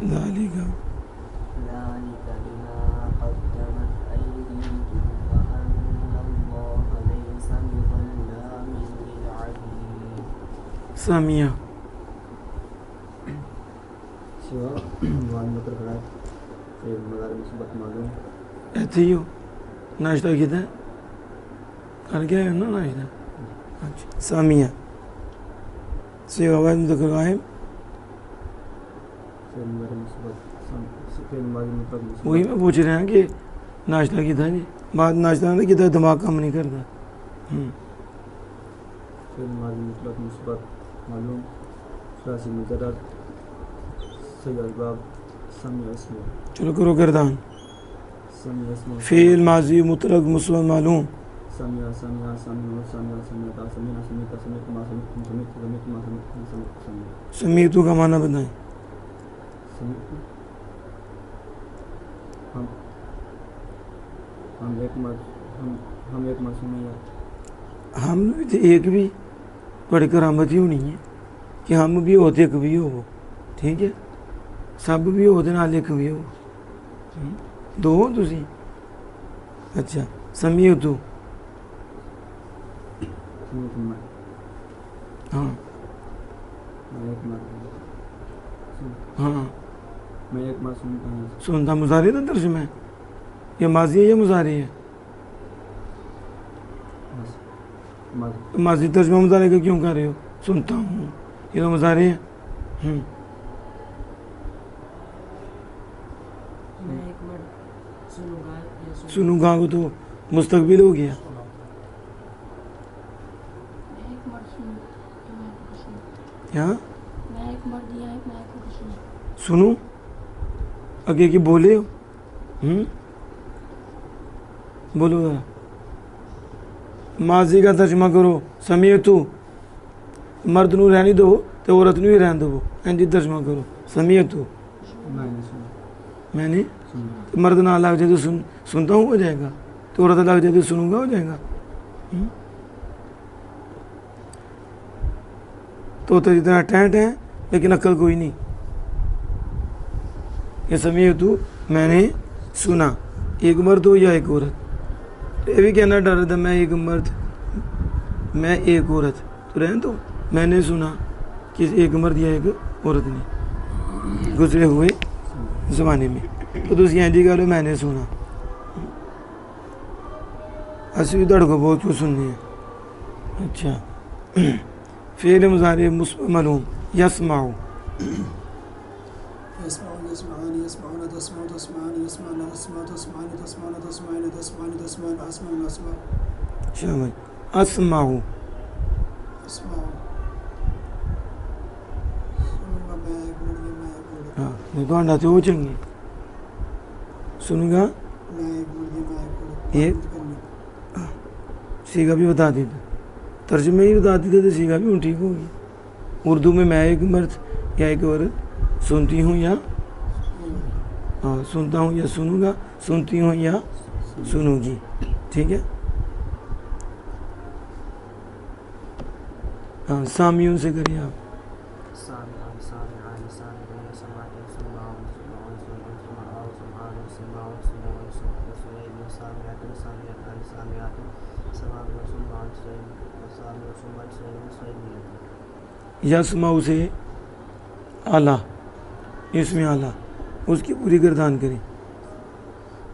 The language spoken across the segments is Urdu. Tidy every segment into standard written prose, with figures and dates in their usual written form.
ذالک ذلك بما قدمت أيديكم وأن الله ليس بظلام للعبيد. سامیہ سوا وان مترکرات فعل مضارع مثبت معلوم ایسے ہی ہو. ناشتہ کیتا ہے کر کے آئے ہو نا ناشتہ. اچھا سامیہ صیغہ واحد مذکر غائب فعل مضارع مثبت فعل ماضی مطلق مثبت. وہی میں پوچھ رہے ہیں کہ ناشتہ کیتا ہے جی بعد ناشتہ نہیں کیتا ہے دماغ کام نہیں کرتا. فعل ماضی مطلق مثبت معلوم ثلاثی مجرد صحیح اسباب سمیع اسم چلو کرو گردان. سمیع اسم فعل ماضی مطلق مثبت معلوم سمیع سمیع سمیع سمیع سمیعتا سمیعنا سمیعتا سمیعتما سمیعتم سمیعت سمیعتما سمیعتم سمیع سمیتو کا معنی بتائیں. سمیعت ہم ایک مرد ہم ایک مرد سمیع ہم ایک بھی بڑی کرامت ہی ہونی ہے کہ ہم بھی ہوتے ایک بھی ہو. ٹھیک ہے سب بھی ہوتے نال ایک بھی ہو. دو ہو تسی. اچھا سمیتو سمیعت میں ہاں ایک مرد ہاں میں ایک مرد سنتا ہوں سنتا مضارع کا ترجمہ ہے یہ ماضی ہے یا مضارع ہے. مرد ماضی ترجمہ مضارع کا کیوں کر رہے ہو. سنتا ہوں یہ تو مضارع ہے. میں ایک مرد سنوں گا یا سنوں گا کو تو مستقبل ہو گیا. میں ایک مرد سنوں تو میں کو سنوں. کیا میں ایک مرد یا ایک میں کو سنوں. سنوں اگے کی بولے ہو. بولو ذرا ماضی کا ترجمہ کرو. سمیتو مرد نو رہنی دو تو عورت نو ہی رہن دو. جی ترجمہ کرو سمیتو میں نے سنا میں نے سنا مرد نہ لگ جائے تو سنتا ہوں ہو جائے گا تو عورت لگ جائے تو سنوں گا ہو جائے گا. تو جتنا ٹینٹ ہے لیکن عقل کوئی نہیں. یہ سمیتو میں نے سنا ایک مرد ہو یا ایک عورت. یہ بھی کہنا ڈر تھا میں ایک مرد میں ایک عورت تو رہن تو میں نے سنا کہ ایک مرد یا ایک عورت نے گزرے ہوئے زمانے میں تو تسی جی کہہ لو میں نے سنا. اسی بھی تڑ کو بہت کچھ سننے ہیں. اچھا فعل مضارع مثبت معلوم یسمعو يسمعون يسمعان يسمعون تسمع تسمعان يسمعن تسمع تسمعان تسمعن تسمعين تسمعن تسمعن أسمعون أسمع شامل اسمعو أسمعون سنوں گا میں ایک مرد یا میں ایک عورت. ہاں نہیں تو آنڈا تو ہو چنگے سنوں گا میں ایک مرد یا میں ایک عورت. ایک تعبیر کرنی سیگا بھی بتا دیتا ترجمہ ہی بتا دیتے تو سیگا بھی ٹھیک ہوگی. اردو میں ایک مرد یا ایک عورت سنتی ہوں یا ہاں سنتا ہوں یا سنوں گا سنتی ہوں یا سنوں گی. ٹھیک ہے ہاں سامیوں سے کریے آپ. سامعان سامعان سامعون سماعون سماعون سماعون سماعون سماعون سماعون سماعون سماعون سماعون سامعون سامعاتن سامعاتن سماعون سماعون سماعون سماعون سماعون. یسمعو سے اعلیٰ اس میں اعلیٰ اس کی پوری گردان کریں.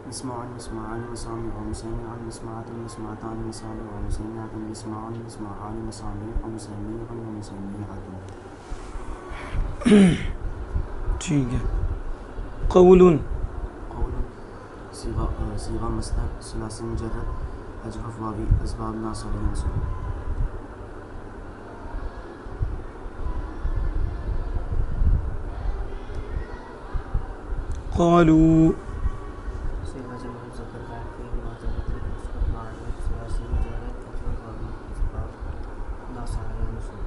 يسمعون يسمعان وسامعون سامعان مسمعاتن مسمعتان مسامعون سامعاتن يسمعون يسمعان مسامعون مسامعون ومسامعاتن. ٹھیک ہے قول قول صيغة مصدر ثلاثي مجرد أجرف واوي أسباب ناصب منصوب. قالوا صيغة جمع مذكر غائب فعل ماضي مطلق مثبت معلوم ثلاثي مجرد أجرف واوي أسباب ناصب منصوب.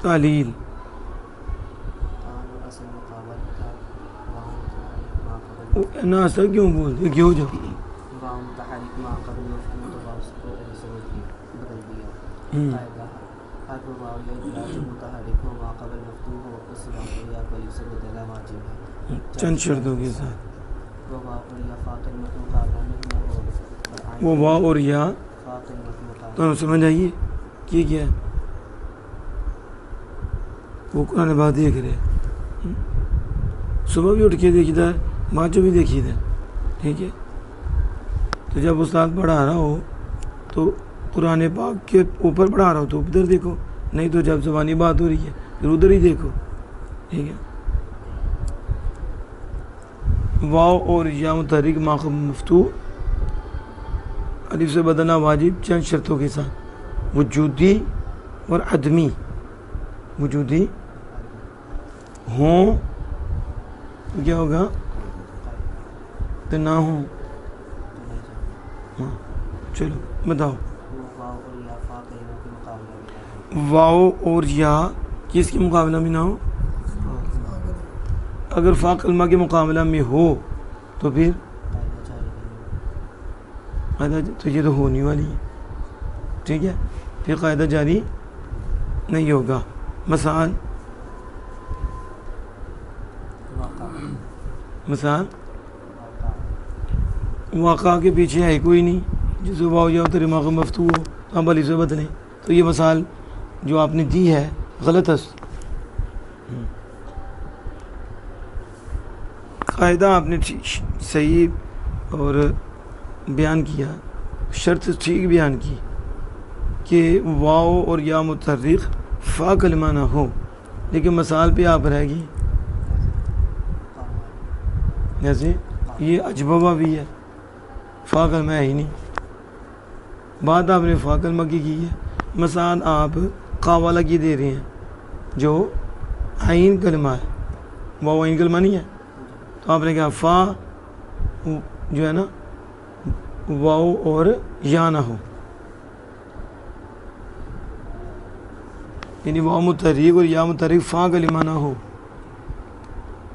تعلیل تعالوا أصل مقابل تاء واو متحرك ما قبل ناسا کیوں بولتے کیوں جاؤ واو متحرك ما قبل مفعول متوسط کو بدل دیا. قاعدہ حرف واو یا یا جو متحرک ہو ماقبل مفتوح ہو اس واو اور یا کو الف سے بدلنا واجب ہے چند شرطوں کے ساتھ. وہ واو اور یا فا کلمہ کے مقابلہ میں نہ ہو اور عین وہ واو اور یا فا کلمہ کے مقابلہ تو سمجھ آئیے یہ کیا ہے؟ وہ قرآن بات دیکھ رہے صبح بھی اٹھ کے دیکھی تھا بعد جو بھی دیکھی تھا. ٹھیک ہے تو جب استاد پڑھا رہا ہو تو قرآن پاک کے اوپر پڑھا رہا ہو تو ادھر دیکھو, نہیں تو جب زبانی بات ہو رہی ہے پھر ادھر ہی دیکھو. ٹھیک ہے. واو اور یا متحرک ماقبل مفتوح الف سے بدلنا واجب چند شرطوں کے ساتھ. وجودی اور عدمی. وجودی ہوں تو کیا ہوگا تو نہ ہوں. ہاں چلو بتاؤ. وہ واو اور یا فا کلمہ کے مقابلہ میں نہ ہو واو اور یا کس کے مقابلہ میں نہ ہو؟ اگر فا کلمہ کے مقابلہ میں ہو تو پھر قاعدہ جاری نہیں قاعدہ تو یہ تو ہونے والی ہے. ٹھیک ہے پھر قاعدہ جاری نہیں ہوگا. مثال واقع مثال واقع واقع کے پیچھے ہے کوئی نہیں جسے واو یا تو دماغ مفتوح ہو تو ہم الف سے بدلیں تو یہ مثال جو آپ نے دی ہے غلط ہے. قاعدہ آپ نے صحیح اور بیان کیا, شرط ٹھیک بیان کی کہ واو اور یا متحرک فا کلمہ نہ ہو, لیکن مثال پہ آپ رہ گی جیسے یہ اجببہ بھی ہے فا کلمہ ہے ہی نہیں. بات آپ نے فا کلمہ کی ہے. مثال آپ قاوالا کی دے رہے ہیں جو عین کلمہ ہے, واو عین کلمہ نہیں ہے تو آپ نے کہا فا جو ہے نا واو اور یا نہ ہو, یعنی واو متحرک اور یا متحرک فا کلمہ نہ ہو.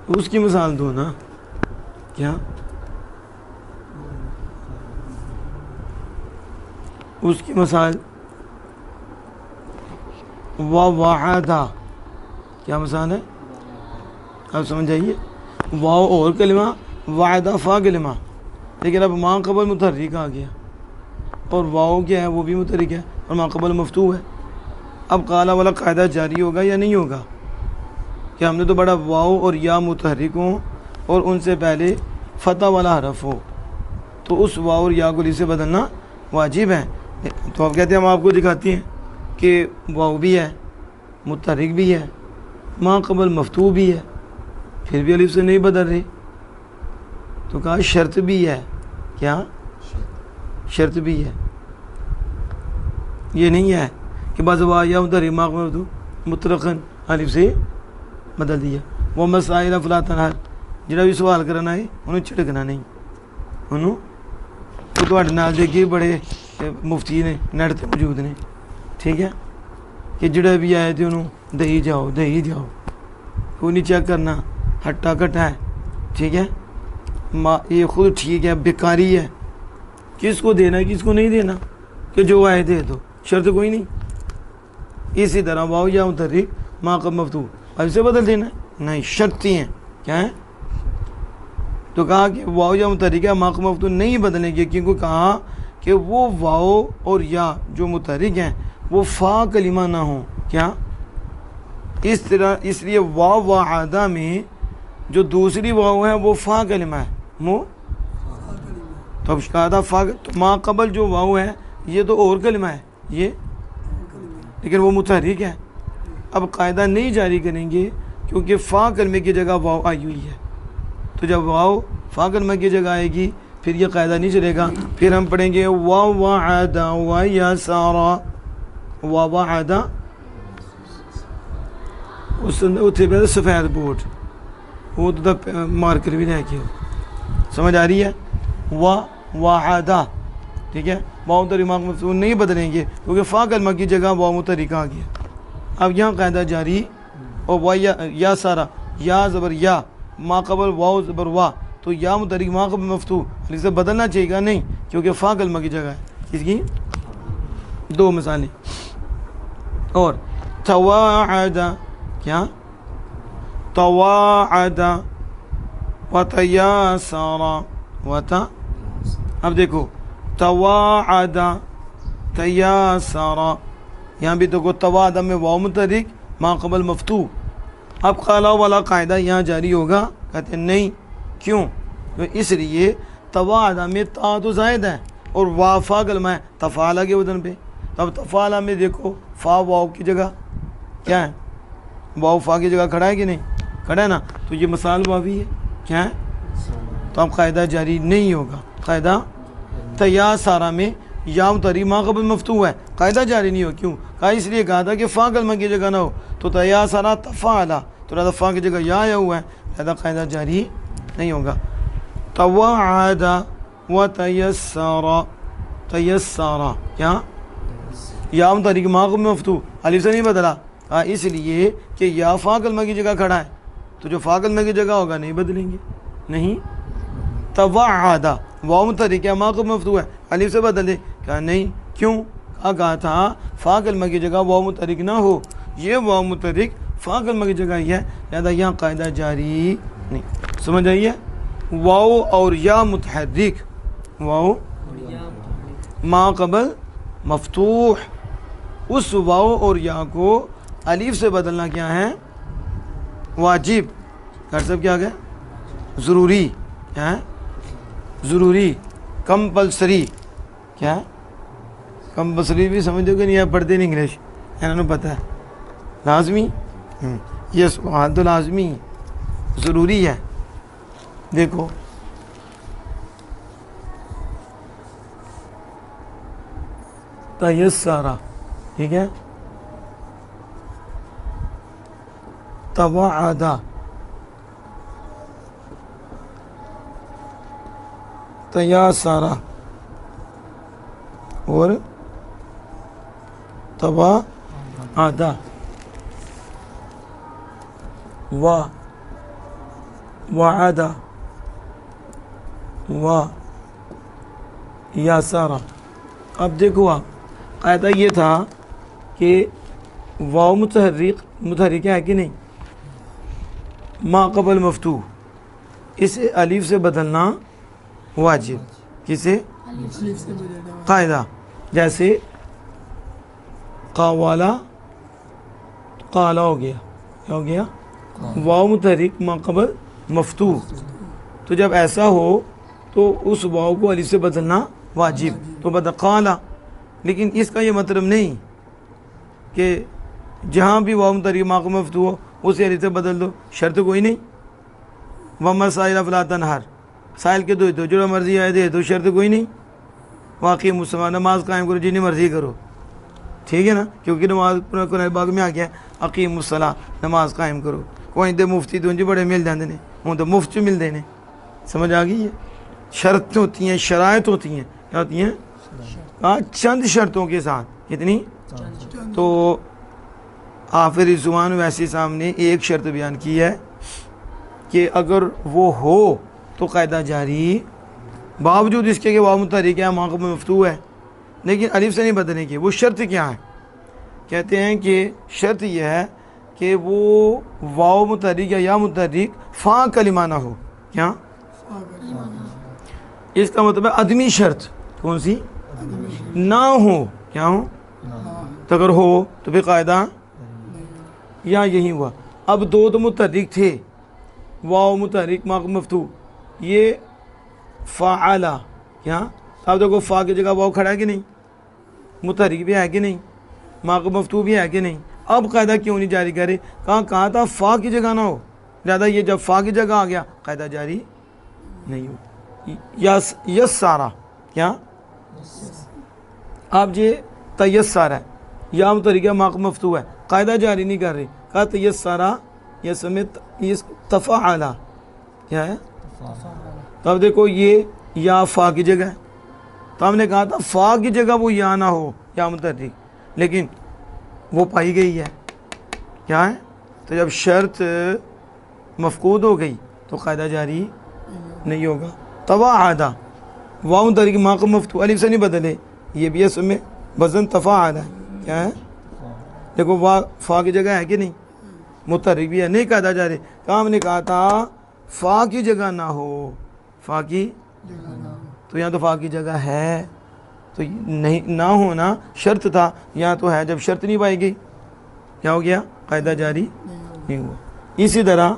اس کی مثال دو نا. کیا اس کی مثال وعدہ کیا مثال ہے آپ سمجھ آئیے. واو اور کلمہ وعدہ فا کلمہ, لیکن اب ما قبل متحرک آ گیا اور واو کیا ہے وہ بھی متحرک ہے اور ما قبل مفتوح ہے. اب قالا والا قاعدہ جاری ہوگا یا نہیں ہوگا؟ کہ ہم نے تو بڑا واو اور یا متحرک ہوں اور ان سے پہلے فتح والا حرف ہو تو اس واو اور یا کو الف سے بدلنا واجب ہے. تو آپ کہتے ہیں ہم آپ کو دکھاتے ہیں کہ واو بھی ہے متحرک بھی ہے ما قبل مفتوح بھی ہے پھر بھی الف سے نہیں بدل رہی. تو کہا شرط بھی ہے. کیا شرط بھی ہے, یہ نہیں ہے کہ بعض واو یا متحرک ما قبل مفتوح مطلقاً الف سے بدل دیا. وہ مسائل فلا تنہر جڑا بھی سوال کرنا ہے انہوں چھڑکنا نہیں. انہوں تو تھوڑے نال دیکھیے بڑے مفتی نے نیٹ تے موجود نے. ٹھیک ہے کہ جڑا بھی آئے تھے انہوں دہی جاؤ کوئی نہیں چیک کرنا ہٹا کٹا ہے. ٹھیک ہے یہ خود ٹھیک ہے بیکاری ہے, کس کو دینا ہے کس کو نہیں دینا کہ جو آئے دے دو, شرط کوئی نہیں. اسی طرح واو یا متحرک ما قبل مفتوح اب سے بدل دینا ہے نہیں, شرطیں ہیں. کیا ہے؟ تو کہا کہ واو یا متحرک ہے ما قبل مفتوح نہیں بدلیں گے کیونکہ کہا کہ وہ واو اور یا جو متحرک ہیں وہ فا کلمہ نہ ہوں. کیا اس طرح اس لیے واو وعدہ میں جو دوسری واو ہے وہ فا کلمہ ہے تو اب کہا تھا فا تو ما قبل جو واو ہے یہ تو اور کلمہ ہے یہ, لیکن وہ متحرک ہے. اب قاعدہ نہیں جاری کریں گے کیونکہ فا کلمے کی جگہ واو آئی ہوئی ہے. تو جب واو فا کلمہ کی جگہ آئے گی پھر یہ قاعدہ نہیں چلے گا. پھر ہم پڑھیں گے وعدہ ویسارا وعدہ اس پہ سفید بورڈ وہ تو مارکر بھی رہ گیا. سمجھ آ رہی ہے؟ وعدہ. ٹھیک ہے واو دماغ مفتوح نہیں بدلیں گے کیونکہ فا کلمہ کی جگہ واو متحرک آ گیا. اب یہاں قاعدہ جاری اور یا سارا یا زبر یا ما قبل واو زبر وا تو یا متحرک ما قبل مفتوح اسے بدلنا چاہیے گا نہیں کیونکہ فا کلمہ کی جگہ ہے. اس کی دو مثالیں. اور تواعد کیا تواعد وتیاسر اب دیکھو تواعد تیاسر، یہاں بھی دیکھو تواعد میں واو متحرک ما قبل مفتوح. اب قالا والا قاعدہ یہاں جاری ہوگا؟ کہتے ہیں نہیں. کیوں؟ تو اس لیے تواعد میں تا تو زائد ہے اور وافا کلمہ ہے تفعال کے وزن پہ. اب تفعال میں دیکھو فا واو کی جگہ کیا ہے؟ واو فا کی جگہ کھڑا ہے کہ نہیں؟ کھڑا ہے نا. تو یہ مثال واوی ہے کیا ہے؟ تو اب قاعدہ جاری نہیں ہوگا. قاعدہ تیاسارا میں یا متحرک ما قبل مفتوح ہے، قاعدہ جاری نہیں ہو. کیوں؟ کہا اس لیے کہا تھا کہ فا کلمہ کی جگہ نہ ہو. تو تیاسارا تفعلا تو لہذا فا کی جگہ یا آیا ہوا ہے، لہذا قاعدہ جاری نہیں ہوگا. تواعد و تیسر، تیسر کیا یا متحرک ما قبل مفتوح الف سے نہیں بدلا. اس لیے کہ یا فا کلمہ کی جگہ کھڑا ہے تو جو فا کلمہ کی جگہ ہوگا نہیں بدلیں گے. نہیں. تواعد واو متحرک ہے ما قبل مفتوح ہے الف سے بدل دے. کہا نہیں. کیوں؟ کہا تھا فا کلمہ کی جگہ واو متحرک نہ ہو، یہ واو متحرک فا کلمہ کی جگہ ہی ہے، لہذا یہاں قاعدہ جاری نہیں. سمجھ آئیے؟ واو اور یا متحرک، واو ما قبل مفتوح، اس واو اور یا کو الف سے بدلنا کیا ہے؟ واجب. ڈاکٹر صاحب کیا گیا؟ ضروری. کیا ہے؟ ضروری، کمپلسری. کیا ہے؟ کمپلسری بھی سمجھو کہ نہیں؟ آپ پڑھتے نہیں انگلش، انہوں نے پتہ ہے. لازمی، یہ سوال تو لازمی ضروری ہے. دیکھو تیسارا، ٹھیک ہے، تواعدا، تیاسارا اور تواعدا وعدا یاسارا. اب دیکھو آپ قاعدہ یہ تھا کہ واو متحرک ہے کہ نہیں؟ ما قبل مفتوح، اسے الف سے بدلنا واجب. کسے؟ قاعدہ. جیسے قاوالا قالا ہو گیا، کیا ہو گیا؟ واو متحرک ما قبل مفتوح. تو جب ایسا ہو تو اس واو کو الف سے بدلنا واجب، تو بدل قالا. لیکن اس کا یہ مطلب نہیں کہ جہاں بھی واو متحرک ما قبل مفتوح ہو اسے الف سے بدل دو، شرط کوئی نہیں. وَمَا سَائِلَ فَلَا تَنْهَرْ، سائل کے دو جو مرضی آئے دے تو شرط کوئی نہیں. واقعی مسلمان نماز قائم کرو جتنی مرضی کرو، ٹھیک ہے نا، کیونکہ نماز قرآن باغ میں آ گیا اقیم الصلاۃ، نماز قائم کرو. کوئی دے مفتی تو انجی بڑے مل جاندے نے، ہوں تو مفت مل دینے. سمجھ آ گئی ہے؟ شرط ہوتی ہیں، شرائط ہوتی ہیں. کیا ہوتی ہیں؟ چند شرطوں کے ساتھ. کتنی؟ تو حافظ رضوان ویسی صاحب نے ایک شرط بیان کی ہے کہ اگر وہ ہو تو قاعدہ جاری، باوجود اس کے کہ واو متحرک ہے ما قبل مفتوح ہے، لیکن الف سے نہیں بدلنے کی. وہ شرط کیا ہے؟ کہتے ہیں کہ شرط یہ ہے کہ وہ واو متحرک یا متحرک فا کلمہ نہ ہو. کیا؟ اس کا مطلب ہے عدمی شرط. کون سی؟ نہ ہو. کیا ہو؟ تو اگر ہو تو پھر قاعدہ یا یہی ہوا. اب دو تو متحرک تھے، واو متحرک ما قبل مفتوح، یہ فعلا. کیا؟ اب دیکھو فا کی جگہ واو کھڑا ہے کہ نہیں؟ متحرک بھی ہے کہ نہیں؟ ما قبل مفتوح بھی ہے کہ نہیں؟ اب قاعدہ کیوں نہیں جاری کرے؟ کہا تھا فا کی جگہ نہ ہو، لہذا یہ جب فا کی جگہ آ گیا قاعدہ جاری نہیں ہو. یس سارا. کیا؟ اب یہ تیسارا ہے، یا متحرک ما قبل مفتوح ہے، قاعدہ جاری نہیں کر رہے. کہا تیسارا یہ سمیت تفعلا. کیا ہے؟ تب دیکھو یہ یا فا کی جگہ ہے، تو ہم نے کہا تھا فا کی جگہ وہ یا نہ ہو، یا متحرک، لیکن وہ پائی گئی ہے. کیا ہے؟ تو جب شرط مفقود ہو گئی تو قاعدہ جاری نہیں ہوگا. تواعدا واو متحرک ما قبل مفتوح الف سے نہیں بدلے، یہ بھی اس میں وزن تفاعل ہے. کیا ہے؟ دیکھو فا کی جگہ ہے کہ نہیں, متحرک بھی ہے, نہیں قاعدہ جاری. کہاں ہم نے کہا تھا فا کی جگہ نہ ہو, فا کی تو یہاں تو فا کی جگہ ہے, تو نہیں نہ ہونا شرط تھا, یہاں تو ہے, جب شرط نہیں پائی گئی کیا ہو گیا, قاعدہ جاری نہیں ہوا. اسی طرح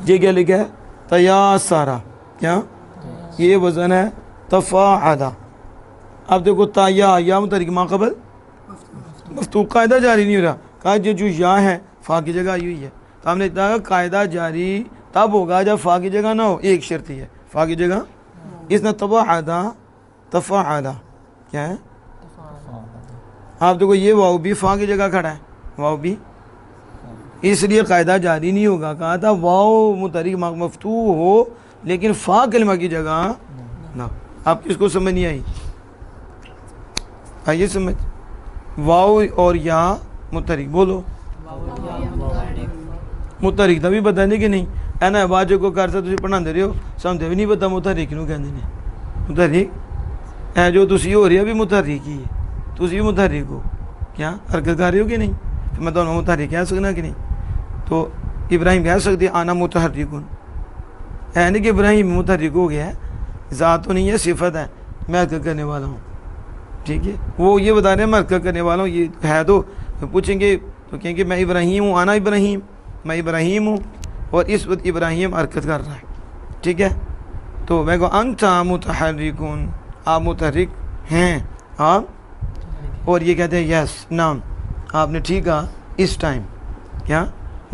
یہ کیا لکھا ہے, تیاسارا, کیا یہ وزن ہے تفاعلا. اب دیکھو تا یا متحرک ما قبل مفتوح, قاعدہ جاری نہیں ہو رہا. کہا جو یا ہے فا کی جگہ آئی ہوئی ہے, تو ہم نے کہا قاعدہ جاری تب ہوگا جب فا کی جگہ نہ ہو. ایک شرط ہی ہے فا کی جگہ, اس نے تفاعلا کیا ہے. آپ دیکھو یہ واو بھی فا کی جگہ کھڑا ہے, واو بھی, اس لیے قاعدہ جاری نہیں ہوگا. کہا تھا واو متحرک مفتوح ہو لیکن فا کلمہ کی جگہ نہ. آپ کس کو سمجھ نہیں آئی, آئیے سمجھ. واو اور یا متحرک, بولو متحرک دا بھی پتا نہیں کہ نہیں ہے نا. باجو کو کر سکتے پڑھا دے رہے ہو, سمجھتے بھی نہیں پتا متحرک نو کہندے نے. متحرک ہے جو تسی ہو رہی ہے بھی متحرک ہی ہے, تسی بھی متحرک ہو, کیا حرکت کر رہے ہو کہ نہیں. میں دونوں متحرک کہہ سکنا کہ نہیں. تو ابراہیم کہہ سکتے آنا متحرکن, ہے نہیں کہ ابراہیم متحرک ہو گیا ہے, ذات تو نہیں ہے صفت ہے, میں حرکت کرنے والا ہوں. ٹھیک ہے, وہ یہ بتا رہے ہیں میں حرکت کرنے والا ہوں, یہ ہے تو پوچھیں گے تو کہیں گے میں ابراہیم ہوں, آنا ابراہیم, میں ابراہیم ہوں, اور اس وقت ابراہیم حرکت کر رہا ہے. ٹھیک ہے, تو میں کہوں انت متحرکن, آپ متحرک ہیں آپ, اور یہ کہتے ہیں یس نام, آپ نے ٹھیک کہا اس ٹائم, کیا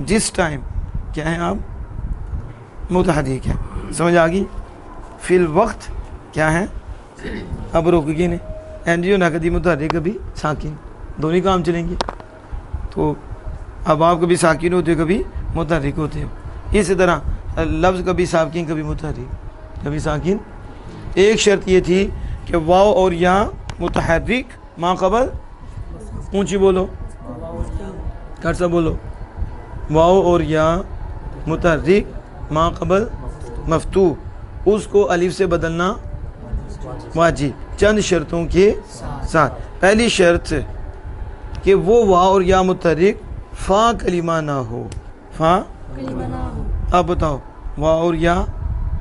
جس ٹائم کیا ہے آپ متحرک ہے. سمجھ آ گئی. فی الوقت کیا ہے, اب رک گئی نے این جی او نہ کبھی متحرک کبھی ساکن, دونوں کام چلیں گے. تو اب آپ کبھی ساکن ہوتے ہو کبھی متحرک ہوتے ہو. اسی طرح لفظ کبھی ساکن کبھی متحرک کبھی ساکن. ایک شرط یہ تھی کہ واو اور یا متحرک ما قبل, اونچی بولو کر سا بولو, واو اور یا متحرک ما قبل مفتوح, اس کو الف سے بدلنا واجب چند شرطوں کے ساتھ. پہلی شرط کہ وہ واو اور یا متحرک فا کلمہ نہ ہو, فا کلمہ نہ ہو, اب بتاؤ واو اور یا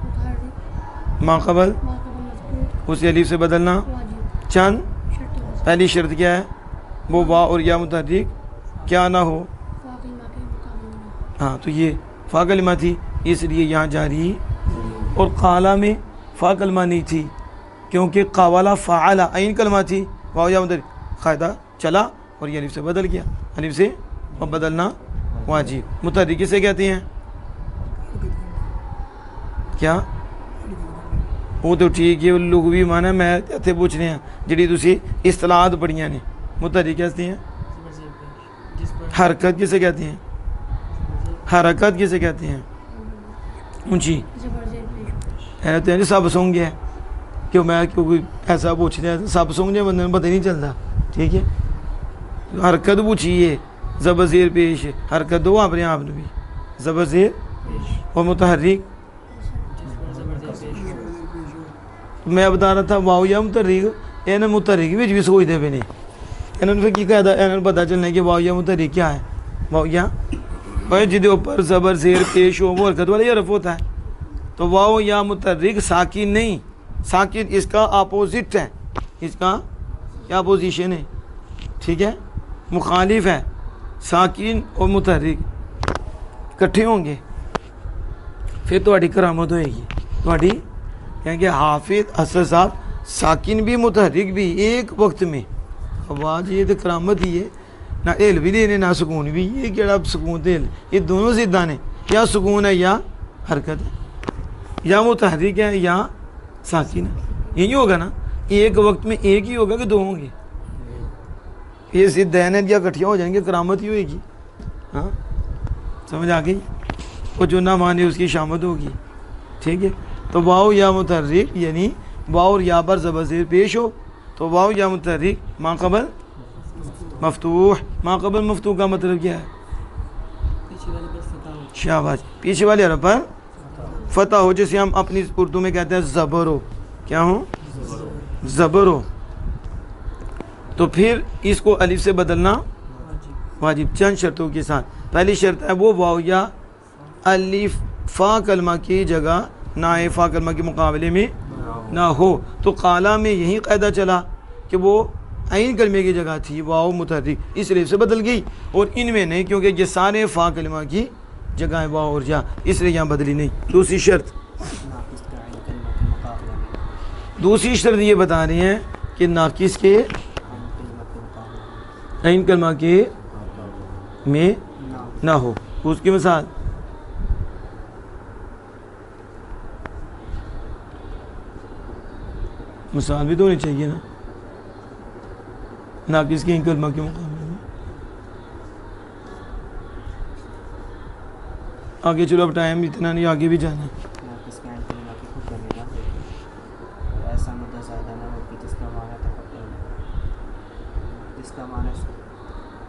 متحرک ما قبل ما قبل مفتوح اسے الف سے بدلنا واجب چند. شرط پہلی شرط کیا ہے, وہ واو اور یا متحرک کیا نہ ہو, فا کلمہ کے مقابلے میں. ہاں تو یہ فا کلمہ تھی اس لیے یہاں جاری. اور قالا میں فا کلمہ نہیں تھی کیونکہ قاولا فعلا عین کلمہ تھی, واو یا متحرک قاعدہ چلا اور یہ الف سے بدل گیا, الف سے اور بدلنا واجب. متحرک کسے کہتے ہیں, کیا وہ تو ٹھیک ہے لغوی معنی میں اتنے پوچھ رہے ہیں جڑی تسی اصطلاحات پڑھیاں نے. متحرک کہتے ہیں, حرکت کسے کہتے ہیں, حرکت کسے کہتے ہیں, اونچی زبر زیر پیش. ہے تو سب سونگ گیا کیوں, میں کیونکہ ایسا پوچھ رہے ہیں سب سونگ جائے بندے میں پتہ نہیں چلتا. ٹھیک ہے, حرکت پوچھیے زبر زیر پیش, حرکت دو اپنے آپ نے بھی زبر زیر, اور متحرک میں بتا رہا تھا واو یا متحرک, یہ متحرک بھی سوچتے پہ نہیں, انہوں نے پھر کی کہا تھا, انہوں نے پتہ چلنا کہ واو یا متحرک کیا ہے. واو یا جہدے اوپر زبر زیر پیش ہو وہ حرکت والا حرف ہوتا ہے. تو واو یا متحرک ساکن نہیں, ساکن اس کا اپوزٹ ہے, اس کا کیا اپوزیشن ہے, ٹھیک ہے, مخالف ہے. ساکن اور متحرک کٹھے ہوں گے پھر تہاڈی کرامت ہوئے گی. تہاڈی کہیں گے حافظ حسن صاحب ساکن بھی متحرک بھی ایک وقت میں. آواز یہ تو کرامت ہی ہے, نہ ہل بھی دینے نہ سکون بھی. یہ کیڑا سکون دل, یہ دونوں زدہ نے, یا سکون ہے یا حرکت ہے, یا متحرک ہے یا ساکن ہے. یہی ہوگا نا, ایک وقت میں ایک ہی ہوگا کہ دو ہوں گے. یہ ضدین یا کٹھیا ہو جائیں گے, کرامت ہی ہوئے گی. ہاں سمجھ آ گئی. وہ جو نہ مانے اس کی شامت ہوگی. ٹھیک ہے, تو واو یا متحرک یعنی واو اور یا پر زبر زیر پیش ہو تو واو یا متحرک ما قبل مفتوح. ما قبل مفتوح کا مطلب کیا ہے, پیچھے والے پر فتح ہو. شاباش, پیچھے والے حرف پر فتح ہو, جیسے ہم اپنی اردو میں کہتے ہیں زبر ہو, کیا ہو, زبر ہو. تو پھر اس کو الف سے بدلنا واجب چند شرطوں کے ساتھ. پہلی شرط ہے وہ واو یا الف فا کلمہ کی جگہ نائے فا کلمہ کے مقابلے میں نہ ہو. تو قالا میں یہی قاعدہ چلا کہ وہ عین کلمے کی جگہ تھی واو متحرک اس لیے سے بدل گئی, اور ان میں نہیں کیونکہ یہ سارے فا کلمہ کی جگہ ہے واو اور یا, اس لیے یہاں بدلی نہیں. دوسری شرط ناقص کا عین کلمہ کے مقابلے میں دوسری شرط یہ بتا رہے ہیں کہ ناقص کے عین کلمہ کے مقابلے عین کلمہ کے میں نہ نہ ہو. اس کی مثال مثال بھی تو ہونی چاہیے نا ناقص کے عین کلمہ کے مقابلے میں. آگے چلو اب ٹائم اتنا نہیں, آگے بھی جانا ہے. ناقص کا عین کلمہ کے حکم میں نہ ہو, ایسا مدہ زیادہ نہ ہو کہ جس کا معنی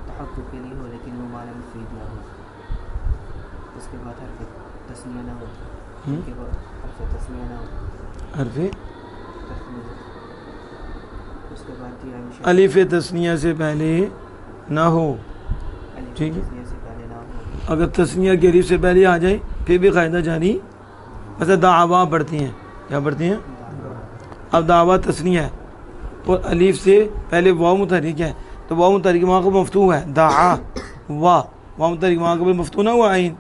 تحقق کے لیے ہو لیکن وہ معنی مفید نہ ہو. اس کے بعد حرف تسنیہ نہ ہو, اس کے بعد حرف تسنیہ نہ ہو, حرف تسنیہ. اس کے بعد یہ ہمیشہ الف تسنیہ سے پہلے نہ ہو. الف ٹھیک ہے, تسنیہ سے پہلے نہ ہو. اگر تسنیہ کی الف سے پہلے آ جائے پھر بھی قاعدہ جاری. مثلا دعوا پڑھتی ہیں, کیا پڑھتی ہیں؟ اب دعوا تسنیہ ہے اور الف سے پہلے واو متحرک ہے, تو واو متحرک وہاں کو مفتوح ہے دعا واو متحرک وہاں کو مفتوح نہ ہوا عین.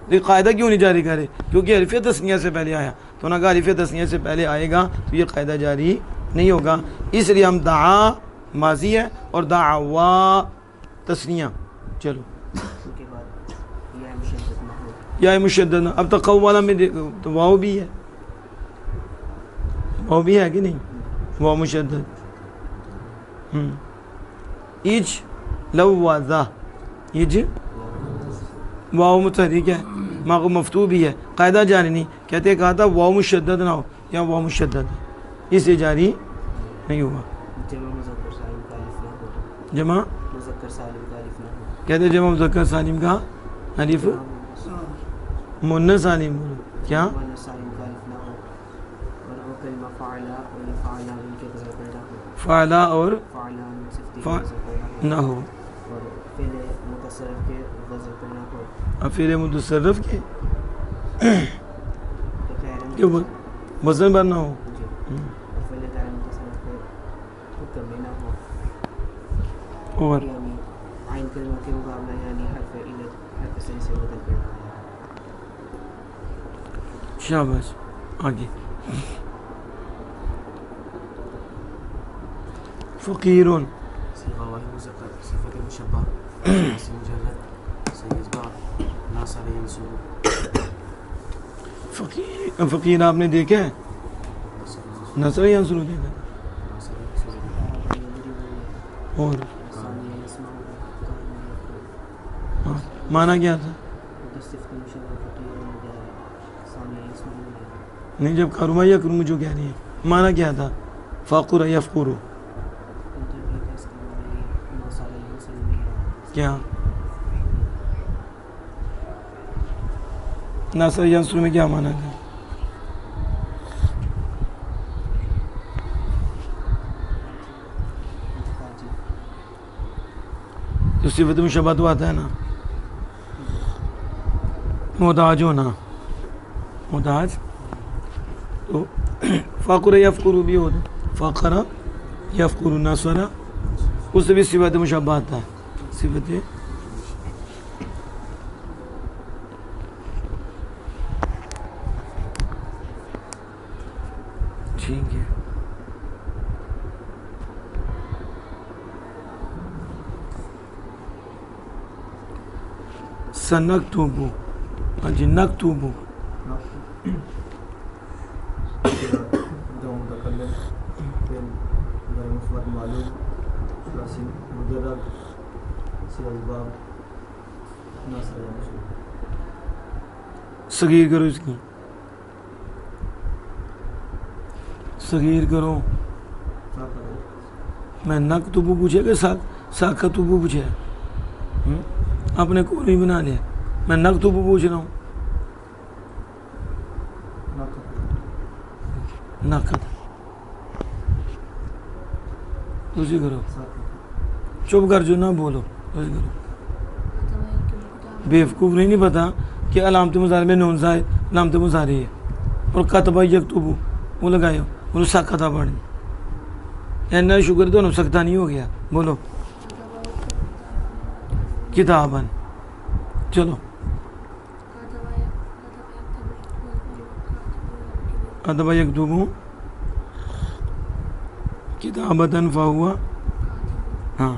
تو یہ قاعدہ کیوں نہیں جاری کرے؟ کیونکہ الف تسنیہ سے پہلے آیا, تو نہ کہا الف تسنیہ سے پہلے آئے گا تو یہ قاعدہ جاری نہیں ہوگا. اس لیے ہم دعا ماضی ہے اور دعوا تسنیہ. چلو اس کے بعد یہ مشدد نہ ہو. یا مشدد. اب تقوالا میں تو واو بھی ہے, واو بھی ہے کہ نہیں, واو مشدد. ایج لوازا, ایج واو متحرک ہے ماں کو مفتوح بھی ہے, قاعدہ جاری نہیں. کہتے کہا تھا واو مشدد نہ ہو یا واو مشدد, اسے جاری نہیں ہوا. جمع مذکر سالم کا الف نہ ہو. جمع مذکر سالم کا الف نہ ہو. کہتے جمع مذکر سالم کا الف مؤنث سالم کیا مؤنث سالم کا الف نہ ہو. اور وہ کلمہ فعلا اور یہ فعلا ان کے وزن پر نہ ہو. فعلا اور فعلا صفتی کے فع- وزن پر نہ نہ ہو. ہو. اور فعل متصرف کے وزن پر نہ ہو. افعال متصرف کے تو غیر کہ وزن پر نہ ہو. جی. اور فعل غیر متصرف کے حکم میں نہ ہو. اور یعنی عین کلمہ کے مقابلہ یعنی حرف علت حرف صحیح سے بدل کر آیا. شاباش. آگے فقیرون صيغة واحد مذكر صفة مشبهة اسم مجرد سيصبح ناصر ينصب. فقیر آپ نے دیکھا ہے نصر یا انصر دیکھا ہے؟ اور ثانیہ اسماء ہاں, معنی کیا تھا؟ صفت مشبہ فقیر ثانیہ اسماء نہیں, جب کرما یا کرم جو کہہ رہی ہے معنی کیا تھا؟ فاقر یا فقور کیا ناصر یا انصر میں کیا معنی تھا؟ تو صفت مشبہ تو آتا ہے نا محتاج ہونا, محتاج. تو فقر یفقر بھی ہوتا, فقر یفقر نصر اس سے بھی صفت مشبہ آتا ہے. صفت ٹھیک ہے. سنکتبو, جی نکتبو جو متکلم فعل غیر مفرد معلوم ثلاثی مجرد سے اسباب ناصر یا مشہور. صغیر کرو, اس کی صغیر کرو. میں نکتبو پوچھے کہ ساکتبو پوچھے؟ آپ نے کو نہیں بنا لیا. میں نکتبو پوچھ رہا ہوں. نقد دوسری کرو, چپ کر جو نہ بولو, دوسری کرو. بیوقوف نہیں پتا کہ علامت مضارع میں نون زائد علامت مضارع ہے اور کتبہ یکتبو وہ لگائے وہ سکتا پڑھیں اینا شکر تو سکتا نہیں ہو گیا بولو کتابن چلو کتبہ یکتبو کتابتن فہوا ہاں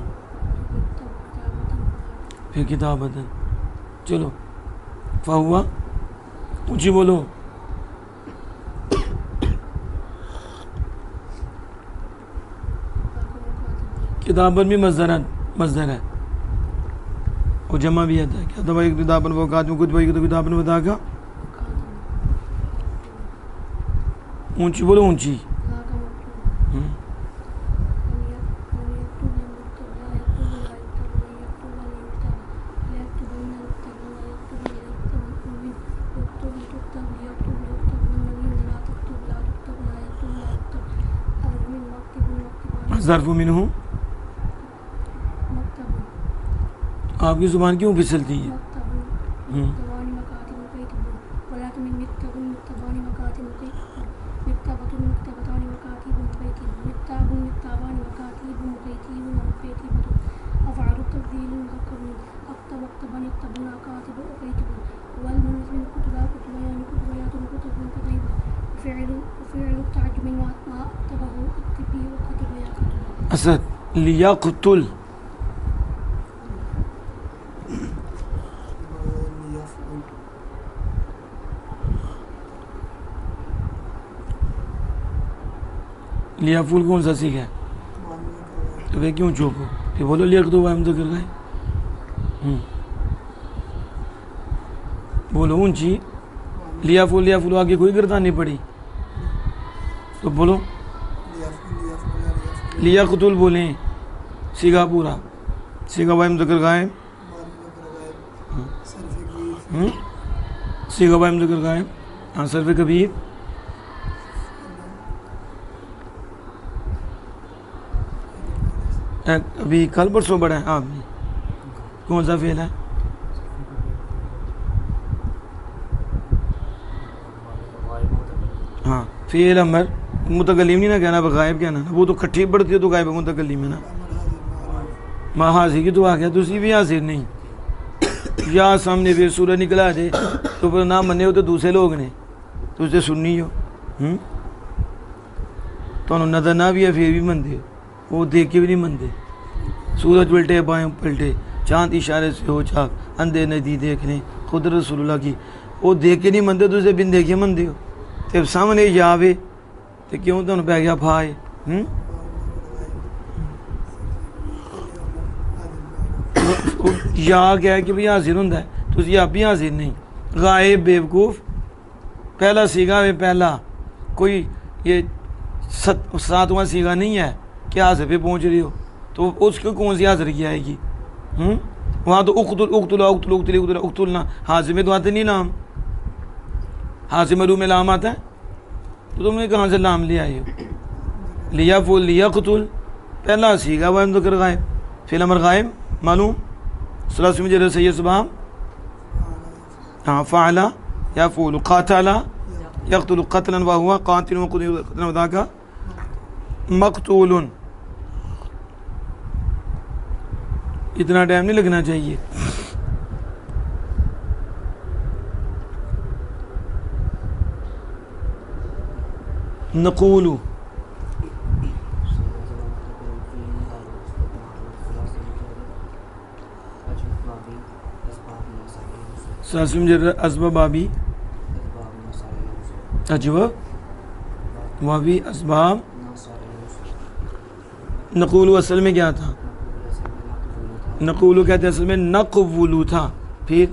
پھر کتابتن چلو فہوا اونچی بولو کتابن بھی مصدر ہے اور جمع بھی آتا ہے کیا تھا بھائی کتابن وہ کاتب کچھ بھائی کتابن بتا کا اونچی بولو اونچی ظرف منہ آپ کی زبان کیوں پھسلتی ہے اسد لیقتل لیافول کون سا سیکھا ہے تو کہ کیوں چوپ ہو کہ بولو لیقتل ہم تو کر گئے بولو اونچی لیافول آگے کوئی گردانی پڑی تو بولو لیقتل بولیں سیگا پورا سیگا بھائی مذکر غائب سیگا بھائی مذکر غائب ہاں صرف کبیر ابھی کل پرسوں بڑھا ہے آپ نے کون سا فعل ہے ہاں فعل امر متکلم نہیں نہ کہنا غائب کہنا وہ تو کٹھی پڑتی ہے تو غائب متکلم ہے نا ماں حاضر کی تو آ گیا دوسری بھی حاضر نہیں یا سامنے پھر سورج نکلا دے تو پھر نہ منے ہو تو دوسرے لوگ نے تو اسے سننی ہو تو نظر نہ بھی ہے پھر بھی مندے وہ دیکھ کے بھی نہیں مندے سورج پلٹے بائیں پلٹے چاند اشارے سے ہو چاک اندھے ندی دیکھنے خود رسول اللہ کی وہ دیکھ کے نہیں مندے تو اسے بن دیکھے مندے ہو جب سامنے یا آوے تو کیوں تو پہ گیا پھائے یا کیا ہے کہ بھئی حاضر ہوں ہے تو اسی آپ بھی حاضر نہیں غائب بیوقوف پہلا سیگا ہے پہلا کوئی یہ ساتواں سیگا نہیں ہے کہ حاضر پہ پہنچ رہی ہو تو اس کو کون سی حاضر کی آئے گی وہاں تو اقتلنا حاضر میں تو آتے نہیں لام حاضر مرو میں لام آتا ہے تو تم نے کہاں سے لام لے آئے ہو لیا فول لیا قتل پہلا سیگا وہ ذکر غائب فعل امر غائب معلوم ثلاثی میں جرس یہ صبح ہاں فعلا یا فول قاتلا یقتل قتلا وہوا قاتل وقتل قتلا ودا کا مقتول اتنا ٹائم نہیں لگنا چاہیے نقول ساسم جر اسباب بابی اجوب وابی اسباب نقول اصل میں کیا تھا نقولو کہتے ہیں اصل میں نقولو تھا پھر